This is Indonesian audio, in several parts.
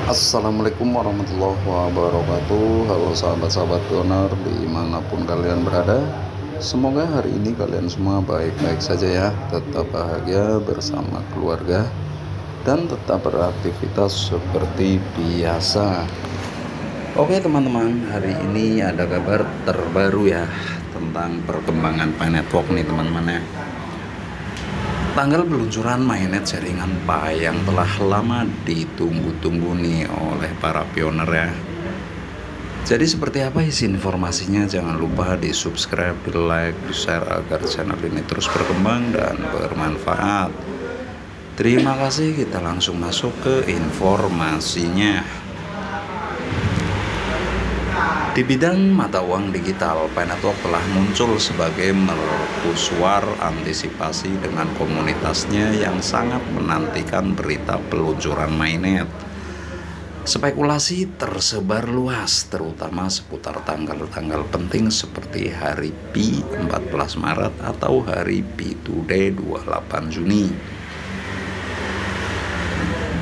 Assalamualaikum warahmatullahi wabarakatuh. Halo sahabat-sahabat donor dimanapun kalian berada. Semoga hari ini kalian semua baik-baik saja ya. Tetap bahagia bersama keluarga dan tetap beraktivitas seperti biasa. Oke teman-teman, hari ini ada kabar terbaru ya tentang perkembangan Pi Network nih teman-teman ya. Tanggal peluncuran mainnet jaringan Pi yang telah lama ditunggu-tunggu nih oleh para pioner ya. Jadi seperti apa isi informasinya? Jangan lupa di subscribe, di like, di share agar channel ini terus berkembang dan bermanfaat. Terima kasih, kita langsung masuk ke informasinya. Di bidang mata uang digital, Pi Network telah muncul sebagai mercusuar antisipasi dengan komunitasnya yang sangat menantikan berita peluncuran mainnet. Spekulasi tersebar luas, terutama seputar tanggal-tanggal penting seperti hari Pi 14 Maret atau hari Pi Today 28 Juni.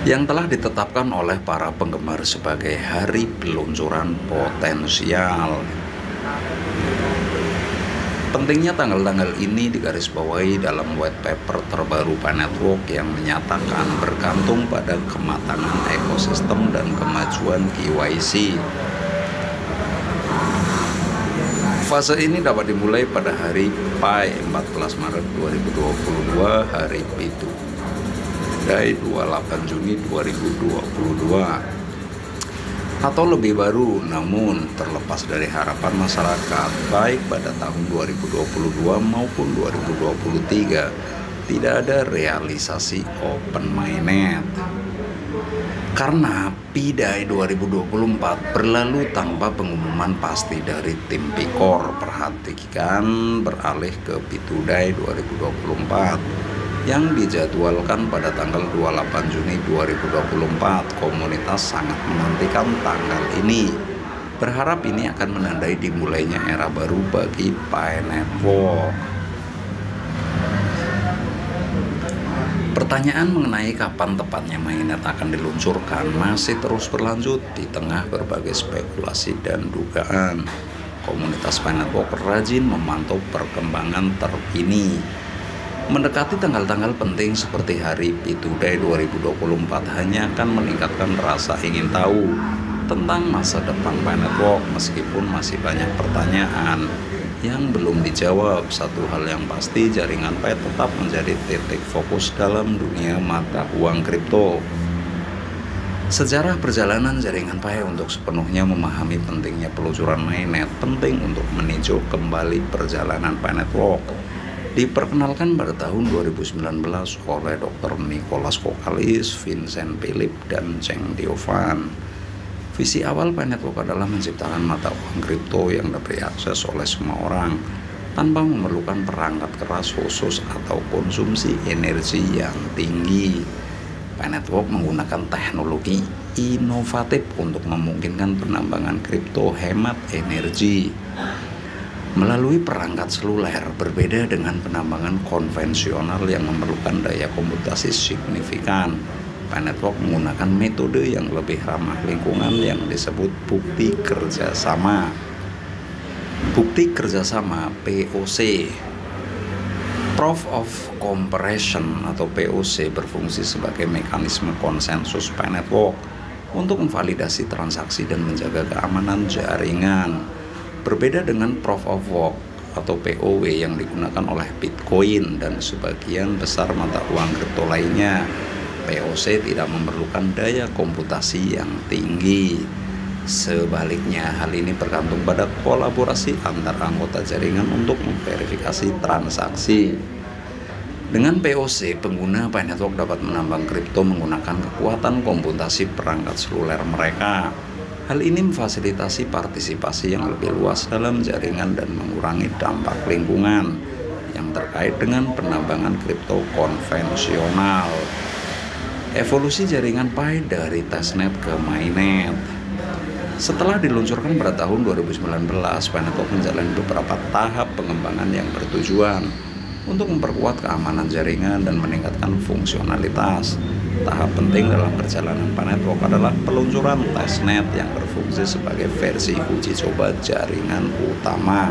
Yang telah ditetapkan oleh para penggemar sebagai hari peluncuran potensial. Pentingnya tanggal-tanggal ini digarisbawahi dalam white paper terbaru Pi Network yang menyatakan bergantung pada kematangan ekosistem dan kemajuan KYC. Fase ini dapat dimulai pada hari Pi 14 Maret 2022, hari Pi Today 28 Juni 2022, atau lebih baru. Namun terlepas dari harapan masyarakat baik pada tahun 2022 maupun 2023, tidak ada realisasi open mainnet karena Pi Day 2024 berlalu tanpa pengumuman pasti dari tim Picor. Perhatikan, beralih ke Pi Today 2024 yang dijadwalkan pada tanggal 28 Juni 2024. Komunitas sangat menantikan tanggal ini, berharap ini akan menandai dimulainya era baru bagi Pi Network. Pertanyaan mengenai kapan tepatnya mainnet akan diluncurkan masih terus berlanjut di tengah berbagai spekulasi dan dugaan. Komunitas Pi Network rajin memantau perkembangan terkini. Mendekati tanggal-tanggal penting seperti hari Pi Today 2024 hanya akan meningkatkan rasa ingin tahu tentang masa depan Pi Network. Meskipun masih banyak pertanyaan yang belum dijawab, satu hal yang pasti, jaringan Pi tetap menjadi titik fokus dalam dunia mata uang kripto. Sejarah perjalanan jaringan Pi untuk sepenuhnya memahami pentingnya peluncuran mainnet penting untuk meninjau kembali perjalanan Pi Network. Diperkenalkan pada tahun 2019 oleh Dr. Nicholas Kokalis, Vincent Philip, dan Cheng Diovan. Visi awal Pi Network adalah menciptakan mata uang kripto yang dapat diakses oleh semua orang tanpa memerlukan perangkat keras khusus atau konsumsi energi yang tinggi. Pi Network menggunakan teknologi inovatif untuk memungkinkan penambangan kripto hemat energi melalui perangkat seluler, berbeda dengan penambangan konvensional yang memerlukan daya komputasi signifikan. Pi Network menggunakan metode yang lebih ramah lingkungan yang disebut bukti kerjasama. Bukti kerjasama (POC), Proof of Cooperation atau POC, berfungsi sebagai mekanisme konsensus Pi Network untuk memvalidasi transaksi dan menjaga keamanan jaringan. Berbeda dengan Proof of Work atau POW yang digunakan oleh Bitcoin dan sebagian besar mata uang kripto lainnya, POC tidak memerlukan daya komputasi yang tinggi. Sebaliknya, hal ini bergantung pada kolaborasi antar anggota jaringan untuk memverifikasi transaksi. Dengan POC, pengguna Pi Network dapat menambang kripto menggunakan kekuatan komputasi perangkat seluler mereka. Hal ini memfasilitasi partisipasi yang lebih luas dalam jaringan dan mengurangi dampak lingkungan yang terkait dengan penambangan kripto konvensional. Evolusi jaringan Pi dari testnet ke mainnet. Setelah diluncurkan pada tahun 2019, Pi Network menjalani beberapa tahap pengembangan yang bertujuan untuk memperkuat keamanan jaringan dan meningkatkan fungsionalitas. Tahap penting dalam perjalanan PANetwork adalah peluncuran testnet yang berfungsi sebagai versi uji coba jaringan utama.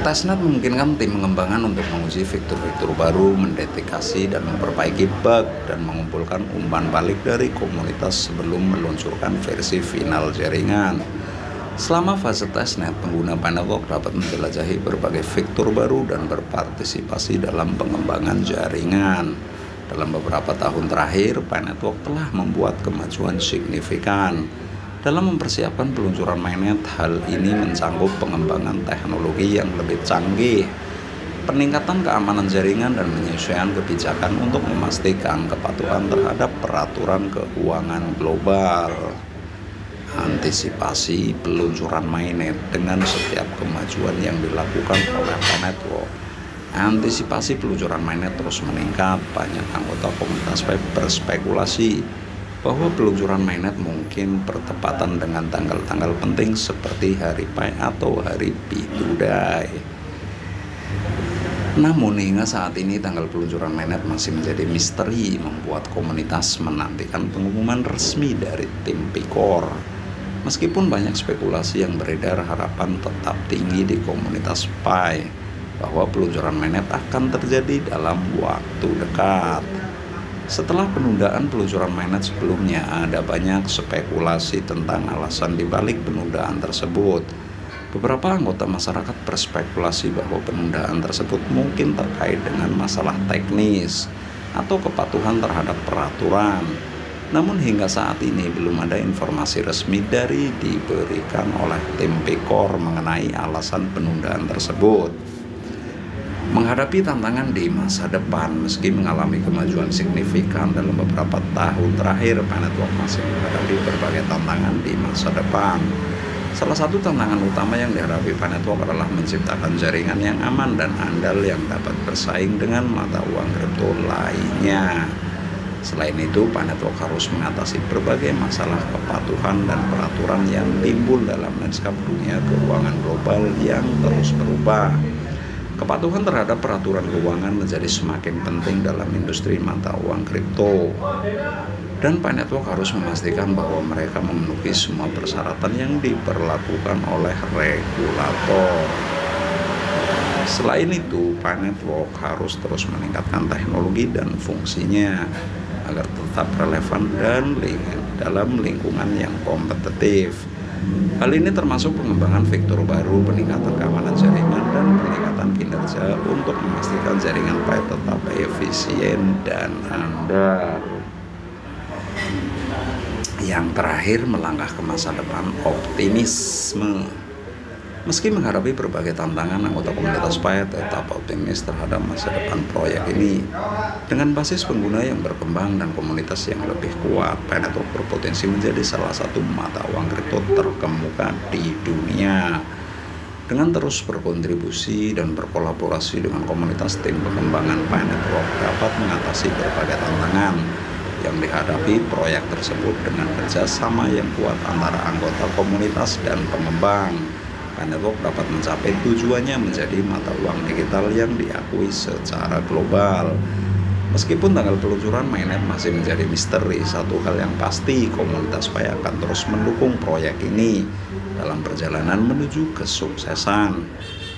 Testnet memungkinkan tim pengembangan untuk menguji fitur-fitur baru, mendeteksi dan memperbaiki bug, dan mengumpulkan umpan balik dari komunitas sebelum meluncurkan versi final jaringan. Selama fase testnet, pengguna PANetwork dapat menjelajahi berbagai fitur baru dan berpartisipasi dalam pengembangan jaringan. Dalam beberapa tahun terakhir, PANetwork telah membuat kemajuan signifikan dalam mempersiapkan peluncuran mainnet. Hal ini mencakup pengembangan teknologi yang lebih canggih, peningkatan keamanan jaringan, dan penyesuaian kebijakan untuk memastikan kepatuhan terhadap peraturan keuangan global. Antisipasi peluncuran mainnet. Dengan setiap kemajuan yang dilakukan oleh PANetwork, antisipasi peluncuran mainnet terus meningkat. Banyak anggota komunitas web berspekulasi bahwa peluncuran mainnet mungkin bertepatan dengan tanggal-tanggal penting seperti hari Pi atau hari Bidudai. Namun hingga saat ini tanggal peluncuran mainnet masih menjadi misteri, membuat komunitas menantikan pengumuman resmi dari tim Picor. Meskipun banyak spekulasi yang beredar, harapan tetap tinggi di komunitas Pi bahwa peluncuran mainnet akan terjadi dalam waktu dekat. Setelah penundaan peluncuran mainnet sebelumnya, ada banyak spekulasi tentang alasan dibalik penundaan tersebut. Beberapa anggota masyarakat berspekulasi bahwa penundaan tersebut mungkin terkait dengan masalah teknis atau kepatuhan terhadap peraturan. Namun hingga saat ini belum ada informasi resmi dari diberikan oleh tim Picor mengenai alasan penundaan tersebut. Menghadapi tantangan di masa depan, meski mengalami kemajuan signifikan dalam beberapa tahun terakhir, PANetwork masih menghadapi berbagai tantangan di masa depan. Salah satu tantangan utama yang dihadapi PANetwork adalah menciptakan jaringan yang aman dan andal yang dapat bersaing dengan mata uang kripto lainnya. Selain itu, PANetwork harus mengatasi berbagai masalah kepatuhan dan peraturan yang timbul dalam lanskap dunia keuangan global yang terus berubah. Kepatuhan terhadap peraturan keuangan menjadi semakin penting dalam industri mata uang kripto, dan PANetwork harus memastikan bahwa mereka memenuhi semua persyaratan yang diberlakukan oleh regulator. Selain itu, PANetwork harus terus meningkatkan teknologi dan fungsinya agar tetap relevan dan dalam lingkungan yang kompetitif. Hal ini termasuk pengembangan fitur baru, peningkatan keamanan jaringan, dan peningkatan kinerja untuk memastikan jaringan Pi tetap efisien dan andal. Yang terakhir, melangkah ke masa depan, optimisme. Meski menghadapi berbagai tantangan, anggota komunitas Pi tetap optimis terhadap masa depan proyek ini. Dengan basis pengguna yang berkembang dan komunitas yang lebih kuat, PANetwork berpotensi menjadi salah satu mata uang kripto terkemuka di dunia. Dengan terus berkontribusi dan berkolaborasi dengan komunitas, tim pengembangan PANetwork dapat mengatasi berbagai tantangan yang dihadapi proyek tersebut dengan kerjasama yang kuat antara anggota komunitas dan pengembang. PANetwork dapat mencapai tujuannya menjadi mata uang digital yang diakui secara global. Meskipun tanggal peluncuran mainnet masih menjadi misteri, satu hal yang pasti, komunitas Pi akan terus mendukung proyek ini dalam perjalanan menuju kesuksesan.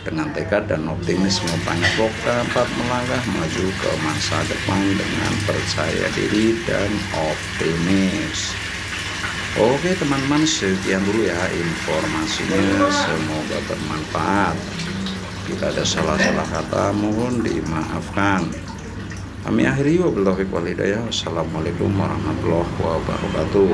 Dengan tekad dan optimisme, PANetwork dapat melangkah maju ke masa depan dengan percaya diri dan optimis. Oke teman-teman, sekian dulu ya informasinya, semoga bermanfaat. Jika ada salah-salah kata mohon dimaafkan. Kami akhiri, wabillahi walhidayah. Wassalamualaikum warahmatullahi wabarakatuh.